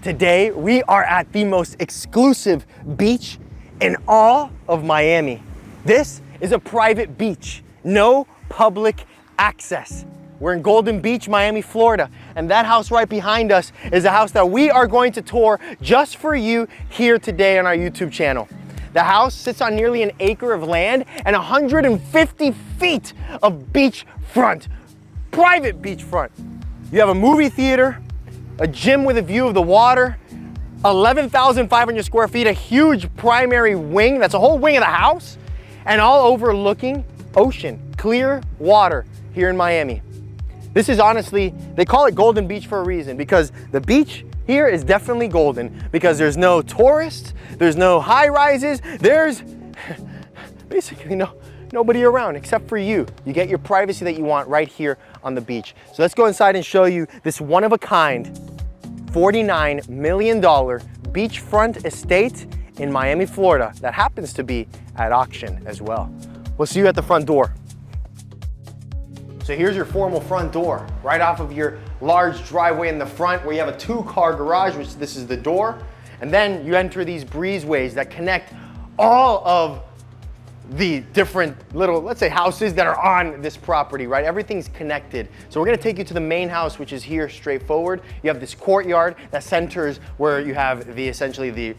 Today, we are at the most exclusive beach in all of Miami. This is a private beach, no public access. We're in Golden Beach, Miami, Florida, and that house right behind us is a house that we are going to tour just for you here today on our YouTube channel. The house sits on nearly an acre of land and 150 feet of beachfront, private beachfront. You have a movie theater, a gym with a view of the water, 11,500 square feet, a huge primary wing, that's a whole wing of the house, and all overlooking ocean, clear water here in Miami. This is honestly, they call it Golden Beach for a reason, because the beach here is definitely golden, because there's no tourists, there's no high rises, there's basically nobody around except for you. You get your privacy that you want right here on the beach. So let's go inside and show you this one-of-a-kind $49 million beachfront estate in Miami, Florida that happens to be at auction as well. We'll see you at the front door. So here's your formal front door, right off of your large driveway in the front where you have a 2-car garage, which this is the door. And then you enter these breezeways that connect all of the different little, let's say, houses that are on this property, right? Everything's connected. So we're gonna take you to the main house, which is here straightforward. You have this courtyard that centers where you have the, essentially the,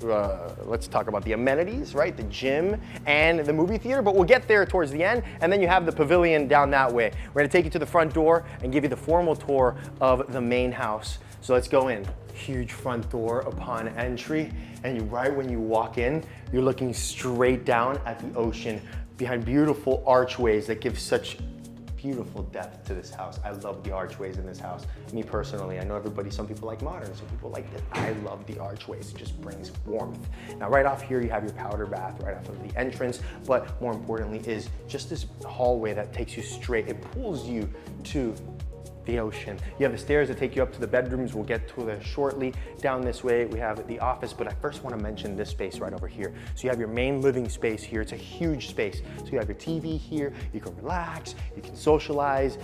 let's talk about the amenities, right? The gym and the movie theater, but we'll get there towards the end. And then you have the pavilion down that way. We're gonna take you to the front door and give you the formal tour of the main house. So let's go in. Huge front door upon entry, and right when you walk in, you're looking straight down at the ocean behind beautiful archways that give such beautiful depth to this house. I love the archways in this house. Me personally, I know some people like modern, some people like this. I love the archways, it just brings warmth. Now right off here, you have your powder bath right off of the entrance, but more importantly is just this hallway that takes you straight. It pulls you to the ocean. You have the stairs that take you up to the bedrooms. We'll get to that shortly. Down this way, we have the office, but I first want to mention this space right over here. So you have your main living space here. It's a huge space. So you have your TV here. You can relax, you can socialize,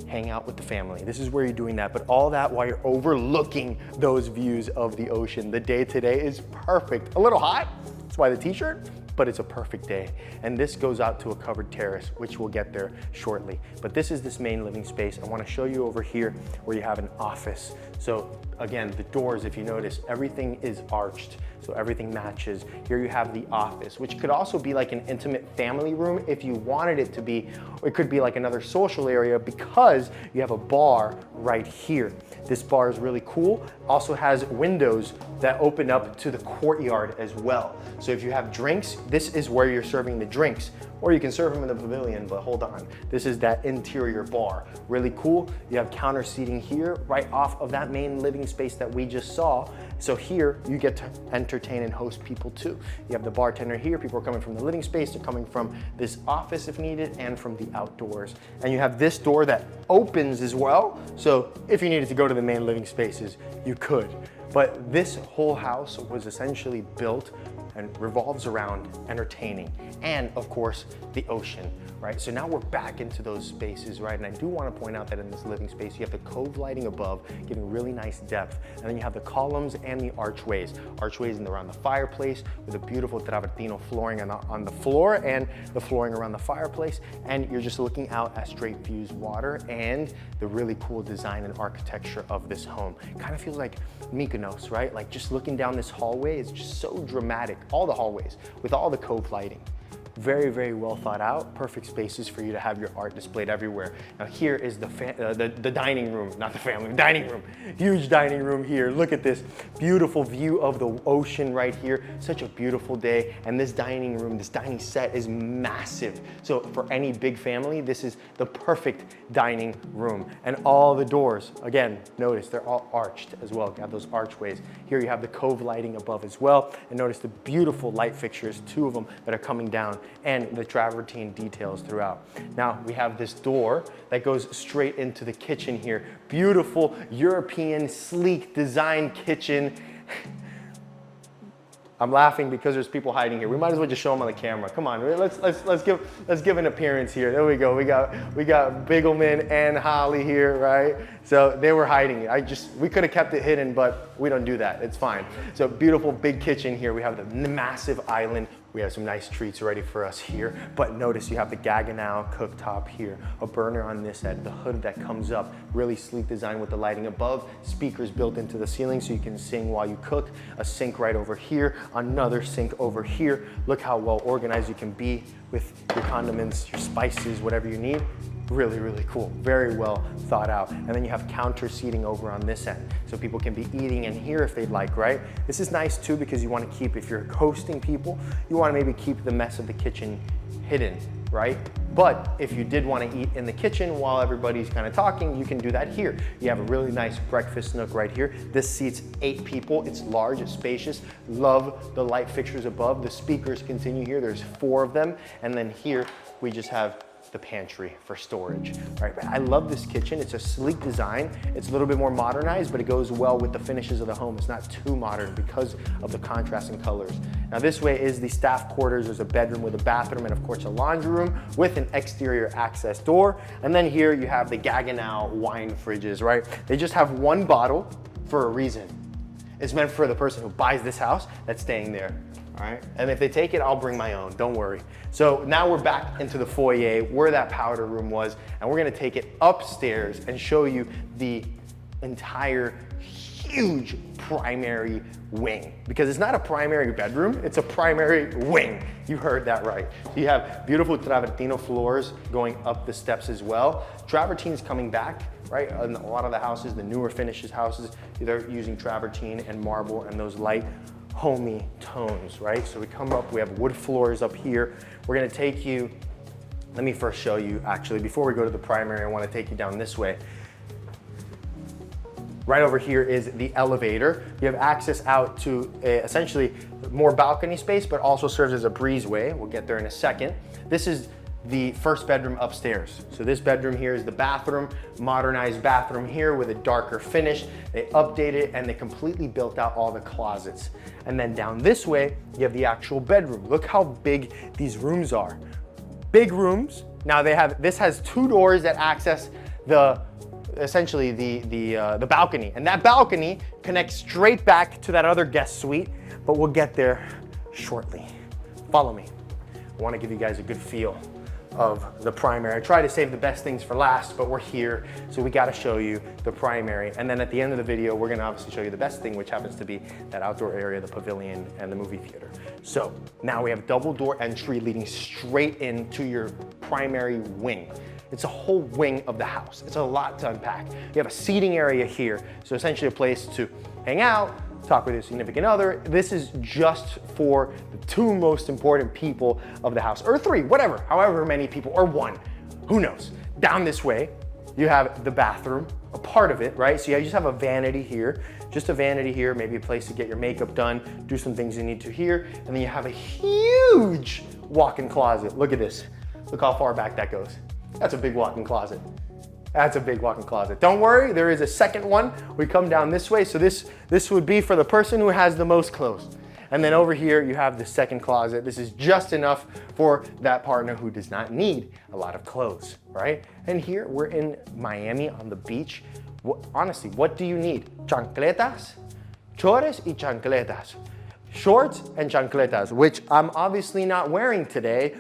hang out with the family. This is where you're doing that, but all that while you're overlooking those views of the ocean. The day today is perfect. A little hot, that's why the t-shirt, but it's a perfect day. And this goes out to a covered terrace, which we'll get there shortly. But this is this main living space. I wanna show you over here where you have an office. So again, the doors, if you notice, everything is arched. So everything matches. Here you have the office, which could also be like an intimate family room if you wanted it to be, or it could be like another social area because you have a bar right here. This bar is really cool. Also has windows that open up to the courtyard as well. So if you have drinks, this is where you're serving the drinks, or you can serve them in the pavilion, but hold on. This is that interior bar. Really cool. You have counter seating here right off of that main living space that we just saw. So here you get to entertain and host people too. You have the bartender here. People are coming from the living space. They're coming from this office if needed and from the outdoors. And you have this door that opens as well. So if you needed to go to the main living spaces, you could. But this whole house was essentially built and revolves around entertaining and of course the ocean, right? So now we're back into those spaces, right? And I do want to point out that in this living space, you have the cove lighting above, giving really nice depth. And then you have the columns and the archways. Archways around the fireplace with a beautiful travertino flooring on the floor and the flooring around the fireplace. And you're just looking out at straight views water and the really cool design and architecture of this home. Kind of feels like Mykonos, right? Like just looking down this hallway is just so dramatic. All the hallways with all the cove lighting. Very, very well thought out. Perfect spaces for you to have your art displayed everywhere. Now here is the dining room, not the family, dining room. Huge dining room here. Look at this beautiful view of the ocean right here. Such a beautiful day. And this dining room, this dining set is massive. So for any big family, this is the perfect dining room. And all the doors, again, notice they're all arched as well. You have those archways. Here you have the cove lighting above as well. And notice the beautiful light fixtures, 2 of them that are coming down, and the travertine details throughout. Now we have this door that goes straight into the kitchen here. Beautiful European sleek design kitchen. I'm laughing because there's people hiding here. We might as well just show them on the camera. Come on, let's give an appearance here. There we go. We got Bigelman and Holly here, right? So they were hiding it. We could have kept it hidden, but we don't do that. It's fine. So beautiful big kitchen here. We have the massive island. We have some nice treats ready for us here. But notice you have the Gaggenau cooktop here, a burner on this end, the hood that comes up, really sleek design with the lighting above, speakers built into the ceiling so you can sing while you cook, a sink right over here, another sink over here. Look how well organized you can be with your condiments, your spices, whatever you need. Really, really cool. Very well thought out. And then you have counter seating over on this end. So people can be eating in here if they'd like, right? This is nice too because you want to keep, if you're hosting people, you want to maybe keep the mess of the kitchen hidden, right? But if you did want to eat in the kitchen while everybody's kind of talking, you can do that here. You have a really nice breakfast nook right here. This seats 8 people. It's large, it's spacious. Love the light fixtures above. The speakers continue here. There's 4 of them. And then here we just have the pantry for storage, right? I love this kitchen. It's a sleek design. It's a little bit more modernized, but it goes well with the finishes of the home. It's not too modern because of the contrasting colors. Now this way is the staff quarters. There's a bedroom with a bathroom and of course a laundry room with an exterior access door. And then here you have the Gaggenau wine fridges, right? They just have one bottle for a reason. It's meant for the person who buys this house that's staying there. All right, and if they take it, I'll bring my own, don't worry. So now we're back into the foyer where that powder room was, and we're gonna take it upstairs and show you the entire huge primary wing. Because it's not a primary bedroom, it's a primary wing. You heard that right. You have beautiful travertino floors going up the steps as well. Travertine's coming back, right? In a lot of the houses, the newer finishes houses, they're using travertine and marble and those light homey tones, right? So we come up, we have wood floors up here. We're gonna take you, let me first show you actually, before we go to the primary, I wanna take you down this way. Right over here is the elevator. You have access out to essentially more balcony space, but also serves as a breezeway. We'll get there in a second. This is the first bedroom upstairs. So this bedroom here is the bathroom, modernized bathroom here with a darker finish. They updated it and they completely built out all the closets. And then down this way, you have the actual bedroom. Look how big these rooms are. Big rooms. Now this has 2 doors that access essentially the balcony. And that balcony connects straight back to that other guest suite, but we'll get there shortly. Follow me. I wanna give you guys a good feel of the primary. I try to save the best things for last, but we're here, so we gotta show you the primary. And then at the end of the video, we're gonna obviously show you the best thing, which happens to be that outdoor area, the pavilion, and the movie theater. So now we have double door entry leading straight into your primary wing. It's a whole wing of the house. It's a lot to unpack. You have a seating area here, so essentially a place to hang out, talk with your significant other. This is just for the 2 most important people of the house, or 3, whatever, however many people, or 1, who knows. Down this way, you have the bathroom, a part of it, right? So you just have a vanity here, maybe a place to get your makeup done, do some things you need to here, and then you have a huge walk-in closet. Look at this. Look how far back that goes. That's a big walk-in closet. That's a big walk-in closet. Don't worry, there is a second one. We come down this way, so this would be for the person who has the most clothes. And then over here, you have the second closet. This is just enough for that partner who does not need a lot of clothes, right? And here, we're in Miami on the beach. Honestly, what do you need? Chancletas, chores y chancletas. Shorts and chancletas, which I'm obviously not wearing today,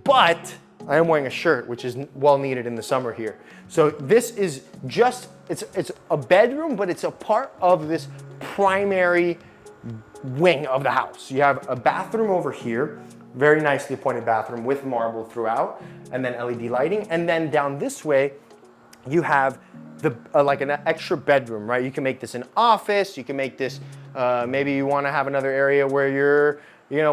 but I am wearing a shirt, which is well needed in the summer here. So this is just, it's a bedroom, but it's a part of this primary wing of the house. You have a bathroom over here, very nicely appointed bathroom with marble throughout, and then LED lighting. And then down this way, you have like an extra bedroom, right? You can make this an office, you can make this, maybe you wanna have another area where you're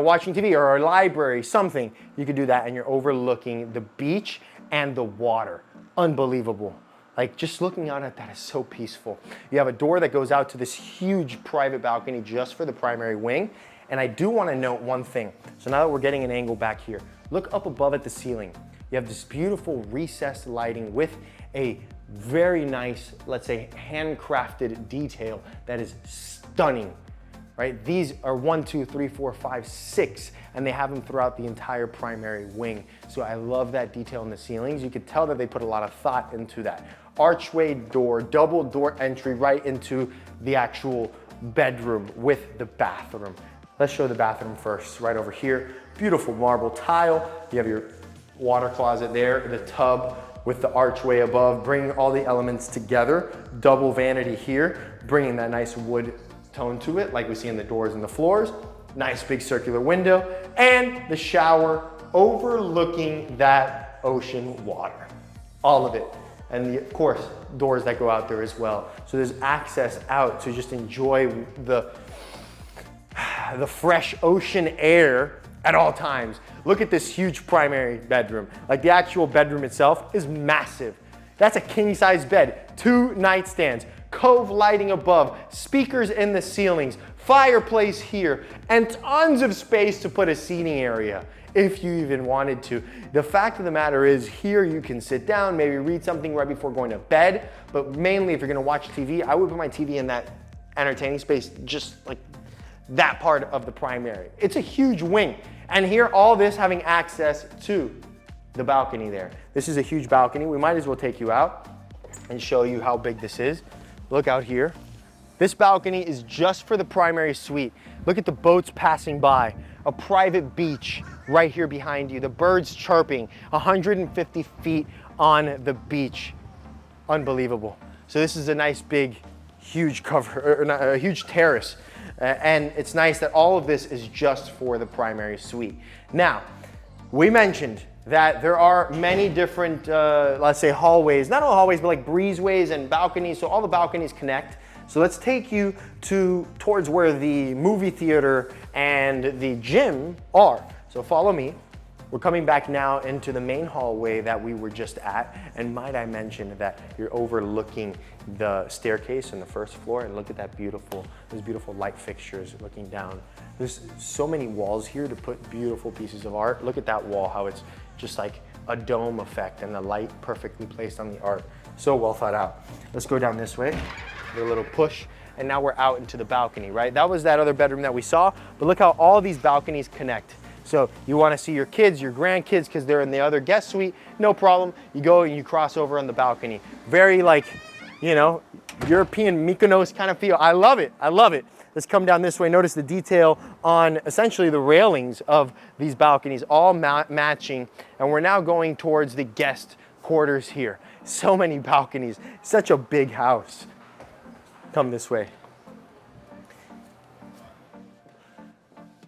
watching TV or a library, something. You could do that and you're overlooking the beach and the water. Unbelievable. Like just looking out at that is so peaceful. You have a door that goes out to this huge private balcony just for the primary wing. And I do want to note one thing. So now that we're getting an angle back here, look up above at the ceiling. You have this beautiful recessed lighting with a very nice, let's say, handcrafted detail that is stunning. right? These are 1, 2, 3, 4, 5, 6, and they have them throughout the entire primary wing. So I love that detail in the ceilings. You could tell that they put a lot of thought into that. Archway door, double door entry right into the actual bedroom with the bathroom. Let's show the bathroom first, right over here. Beautiful marble tile. You have your water closet there, the tub with the archway above, bringing all the elements together. Double vanity here, bringing that nice wood tone to it, like we see in the doors and the floors. Nice big circular window, and the shower overlooking that ocean water. All of it. And of course, doors that go out there as well. So there's access out to just enjoy the fresh ocean air at all times. Look at this huge primary bedroom. Like the actual bedroom itself is massive. That's a king size bed, 2 nightstands, cove lighting above, speakers in the ceilings, fireplace here, and tons of space to put a seating area if you even wanted to. The fact of the matter is here you can sit down, maybe read something right before going to bed, but mainly if you're gonna watch TV, I would put my TV in that entertaining space, just like that part of the primary. It's a huge wing. And here, all this having access to the balcony there. This is a huge balcony. We might as well take you out and show you how big this is. Look out here. This balcony is just for the primary suite. Look at the boats passing by, a private beach right here behind you, the birds chirping, 150 feet on the beach. Unbelievable. So this is a nice big, huge cover, or a huge terrace. And it's nice that all of this is just for the primary suite. Now, we mentioned that there are many different, let's say hallways, not all hallways, but like breezeways and balconies. So all the balconies connect. So let's take you towards where the movie theater and the gym are. So follow me. We're coming back now into the main hallway that we were just at. And might I mention that you're overlooking the staircase on the first floor, and look at that those beautiful light fixtures looking down. There's so many walls here to put beautiful pieces of art. Look at that wall, how it's just like a dome effect and the light perfectly placed on the art. So well thought out. Let's go down this way, a little push, and now we're out into the balcony, right? That was that other bedroom that we saw, but look how all these balconies connect. So you want to see your kids, your grandkids, because they're in the other guest suite, no problem. You go and you cross over on the balcony. Very like, you know, European Mykonos kind of feel. I love it, I love it. Let's come down this way. Notice the detail on essentially the railings of these balconies, all matching. And we're now going towards the guest quarters here. So many balconies, such a big house. Come this way.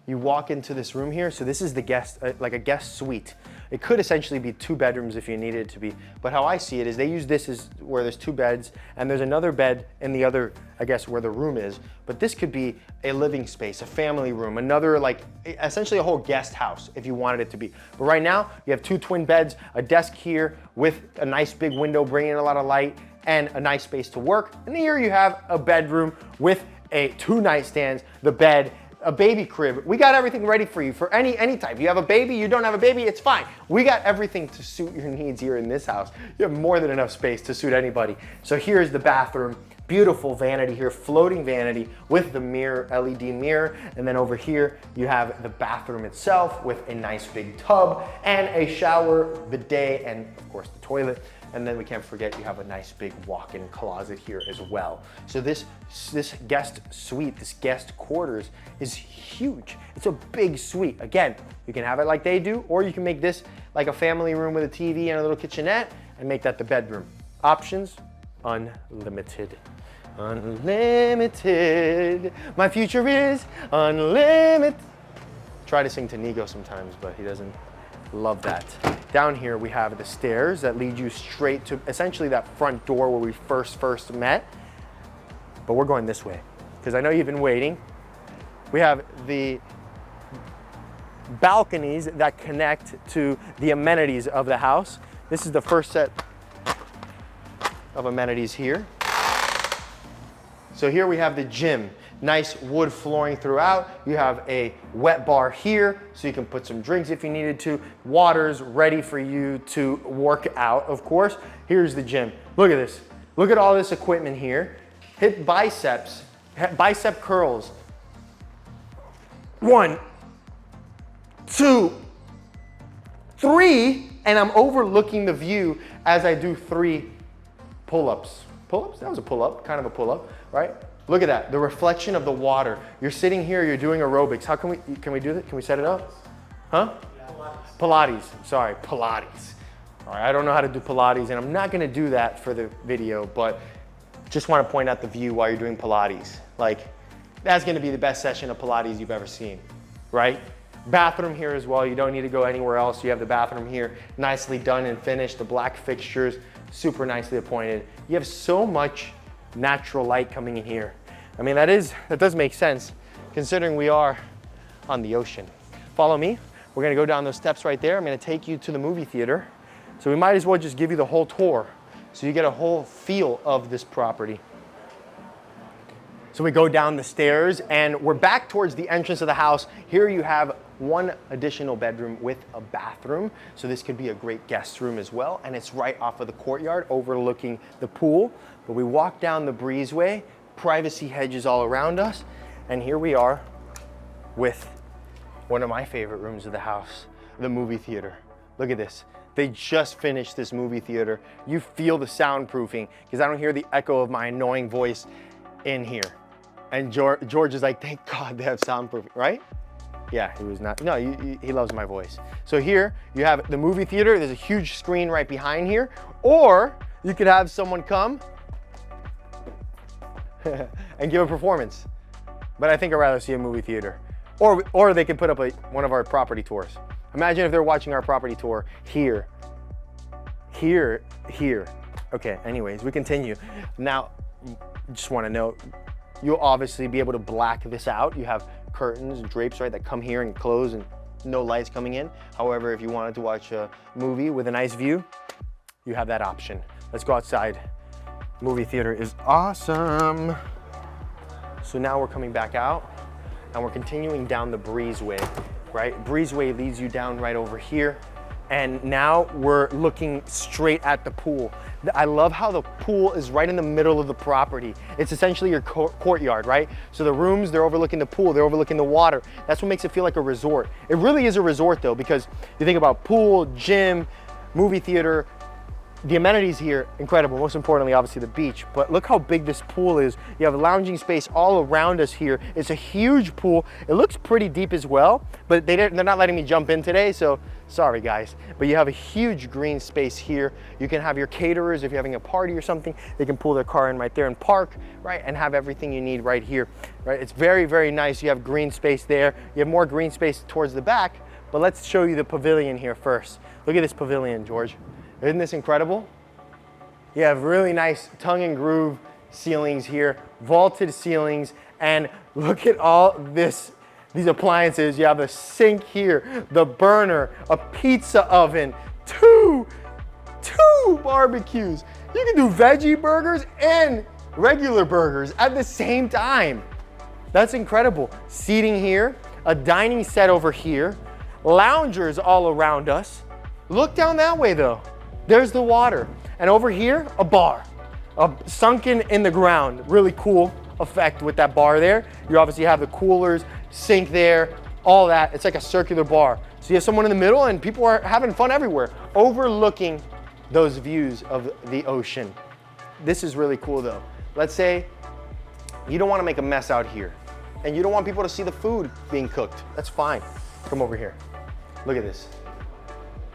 You walk into this room here, so this is the guest, like a guest suite. It could essentially be 2 bedrooms if you needed it to be, but how I see it is they use this as where there's 2 beds, and there's another bed in the other, I guess, where the room is, but this could be a living space, a family room, another, like, essentially a whole guest house if you wanted it to be. But right now, you have 2 twin beds, a desk here with a nice big window bringing in a lot of light, and a nice space to work. And here you have a bedroom with 2 nightstands, the bed, a baby crib. We got everything ready for you for any type. You have a baby, you don't have a baby, it's fine. We got everything to suit your needs here in this house. You have more than enough space to suit anybody. So here's the bathroom. Beautiful vanity here, floating vanity with the mirror, LED mirror. And then over here, you have the bathroom itself with a nice big tub and a shower, bidet, and of course the toilet. And then we can't forget you have a nice big walk-in closet here as well. So this guest suite, this guest quarters is huge. It's a big suite. Again, you can have it like they do, or you can make this like a family room with a TV and a little kitchenette and make that the bedroom. Options, unlimited. Unlimited. My future is unlimited. Try to sing to Nigo sometimes, but he doesn't love that. Down here we have the stairs that lead you straight to essentially that front door where we first met. But we're going this way because I know you've been waiting. We have the balconies that connect to the amenities of the house. This is the first set of amenities here. So here we have the gym. Nice wood flooring throughout. You have a wet bar here, so you can put some drinks if you needed to. Water's ready for you to work out, of course. Here's the gym. Look at this. Look at all this equipment here. Hip biceps, bicep curls, 1, 2, 3, and I'm overlooking the view as I do 3 pull-ups. Pull-ups? That was a pull-up, kind of a pull-up, right? Look at that, the reflection of the water. You're sitting here, you're doing aerobics. How can we do that? Can we set it up? Huh? Pilates, sorry, Pilates. All right, I don't know how to do Pilates, and I'm not gonna do that for the video, but just wanna point out the view while you're doing Pilates. Like, that's gonna be the best session of Pilates you've ever seen, right? Bathroom here as well, you don't need to go anywhere else. You have the bathroom here, nicely done and finished, the black fixtures, super nicely appointed. You have so much natural light coming in here. I mean, that does make sense considering we are on the ocean. Follow me. We're gonna go down those steps right there. I'm gonna take you to the movie theater. So we might as well just give you the whole tour so you get a whole feel of this property. So we go down the stairs and we're back towards the entrance of the house. Here you have 1 additional bedroom with a bathroom. So this could be a great guest room as well. And it's right off of the courtyard overlooking the pool. But we walk down the breezeway, privacy hedges all around us. And here we are with one of my favorite rooms of the house, the movie theater. Look at this. They just finished this movie theater. You feel the soundproofing because I don't hear the echo of my annoying voice in here. And George is like, thank God they have soundproofing, right? Yeah, he was not, no, he loves my voice. So here you have the movie theater. There's a huge screen right behind here. Or you could have someone come and give a performance. But I think I'd rather see a movie theater. Or they could put up one of our property tours. Imagine if they're watching our property tour here. Okay, anyways, we continue. Now, just wanna note, you'll obviously be able to black this out. You have curtains and drapes, right, that come here and close and no lights coming in. However, if you wanted to watch a movie with a nice view, you have that option. Let's go outside. Movie theater is awesome. So now we're coming back out and we're continuing down the breezeway, right? Breezeway leads you down right over here. And now we're looking straight at the pool. I love how the pool is right in the middle of the property. It's essentially your courtyard, right? So the rooms, they're overlooking the pool, they're overlooking the water. That's what makes it feel like a resort. It really is a resort though, because you think about pool, gym, movie theater, the amenities here, incredible. Most importantly, obviously the beach, but look how big this pool is. You have lounging space all around us here. It's a huge pool. It looks pretty deep as well, but they're not letting me jump in today, so sorry guys. But you have a huge green space here. You can have your caterers, if you're having a party or something, they can pull their car in right there and park, right, and have everything you need right here, right? It's very, very nice. You have green space there. You have more green space towards the back, but let's show you the pavilion here first. Look at this pavilion, George. Isn't this incredible? You have really nice tongue and groove ceilings here, vaulted ceilings, and look at all these appliances. You have a sink here, the burner, a pizza oven, two barbecues. You can do veggie burgers and regular burgers at the same time. That's incredible. Seating here, a dining set over here, loungers all around us. Look down that way though. There's the water. And over here, a bar, sunken in the ground. Really cool effect with that bar there. You obviously have the coolers, sink there, all that. It's like a circular bar. So you have someone in the middle and people are having fun everywhere, overlooking those views of the ocean. This is really cool though. Let's say you don't want to make a mess out here and you don't want people to see the food being cooked. That's fine. Come over here. Look at this.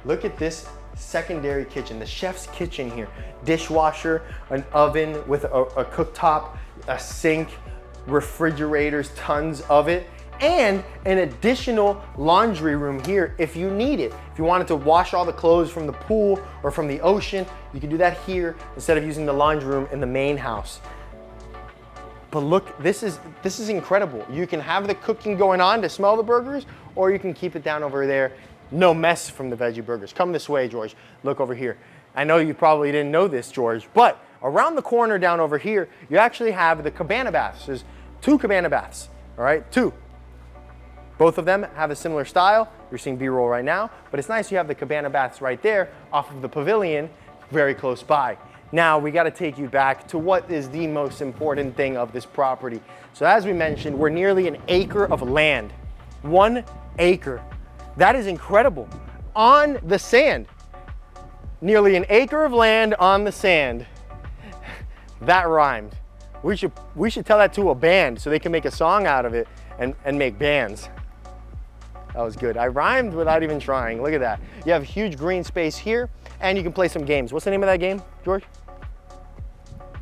Look at this secondary kitchen, the chef's kitchen here. Dishwasher, an oven with a cooktop, a sink, refrigerators, tons of it, and an additional laundry room here if you need it. If you wanted to wash all the clothes from the pool or from the ocean, you can do that here instead of using the laundry room in the main house. But look, this is incredible. You can have the cooking going on to smell the burgers, or you can keep it down over there. No mess from the veggie burgers. Come this way, George. Look over here. I know you probably didn't know this, George, but around the corner down over here, you actually have the cabana baths. There's 2 cabana baths, all right? 2. Both of them have a similar style. You're seeing B-roll right now, but it's nice you have the cabana baths right there off of the pavilion, very close by. Now we got to take you back to what is the most important thing of this property. So as we mentioned, we're nearly an acre of land. 1 acre. That is incredible. On the sand. Nearly an acre of land on the sand. That rhymed. We should tell that to a band so they can make a song out of it and make bands. That was good. I rhymed without even trying. Look at that. You have huge green space here, and you can play some games. What's the name of that game, George?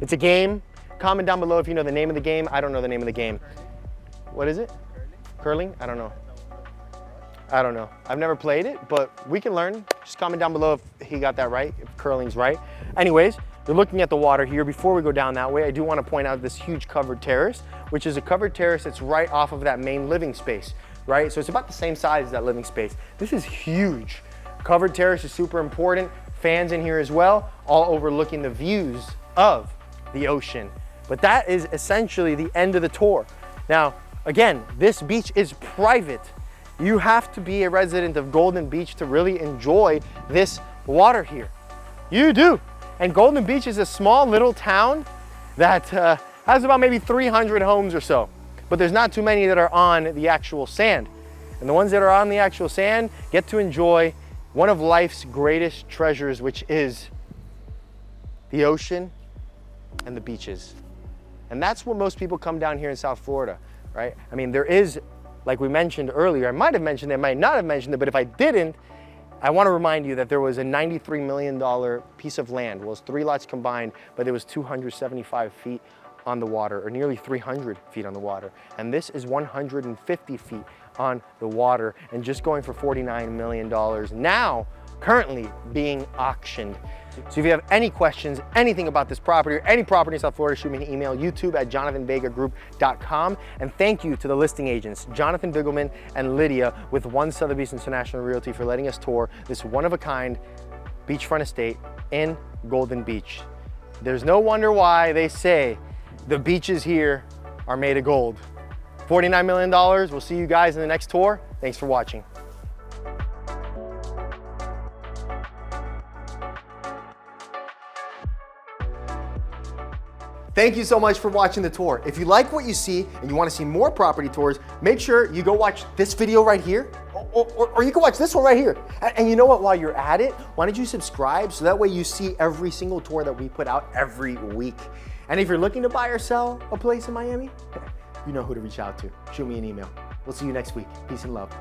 It's a game. Comment down below if you know the name of the game. I don't know the name of the game. What is it? Curling? I don't know. I don't know. I've never played it, but we can learn. Just comment down below if he got that right, if curling's right. Anyways, you're looking at the water here. Before we go down that way, I do want to point out this huge covered terrace, which is a covered terrace that's right off of that main living space, right? So it's about the same size as that living space. This is huge. Covered terrace is super important. Fans in here as well, all overlooking the views of the ocean. But that is essentially the end of the tour. Now, again, this beach is private. You have to be a resident of Golden Beach to really enjoy this water here. You do. And Golden Beach is a small little town that has about maybe 300 homes or so. But there's not too many that are on the actual sand. And the ones that are on the actual sand get to enjoy one of life's greatest treasures, which is the ocean and the beaches. And that's where most people come down here in South Florida, right? I mean, there is, like we mentioned earlier, I might have mentioned it, I might not have mentioned it, but if I didn't, I want to remind you that there was a $93 million piece of land. Well, it's 3 lots combined, but it was 275 feet on the water, or nearly 300 feet on the water. And this is 150 feet on the water, and just going for $49 million now, currently being auctioned. So if you have any questions, anything about this property or any property in South Florida, shoot me an email, youtube@jonathanvegagroup.com. And thank you to the listing agents, Jonathan Bigelman and Lydia with One Sotheby's International Realty, for letting us tour this one-of-a-kind beachfront estate in Golden Beach. There's no wonder why they say the beaches here are made of gold. $49 million. We'll see you guys in the next tour. Thanks for watching. Thank you so much for watching the tour. If you like what you see and you want to see more property tours, make sure you go watch this video right here, or you can watch this one right here. And you know what, while you're at it, why don't you subscribe so that way you see every single tour that we put out every week. And if you're looking to buy or sell a place in Miami, you know who to reach out to. Shoot me an email. We'll see you next week. Peace and love.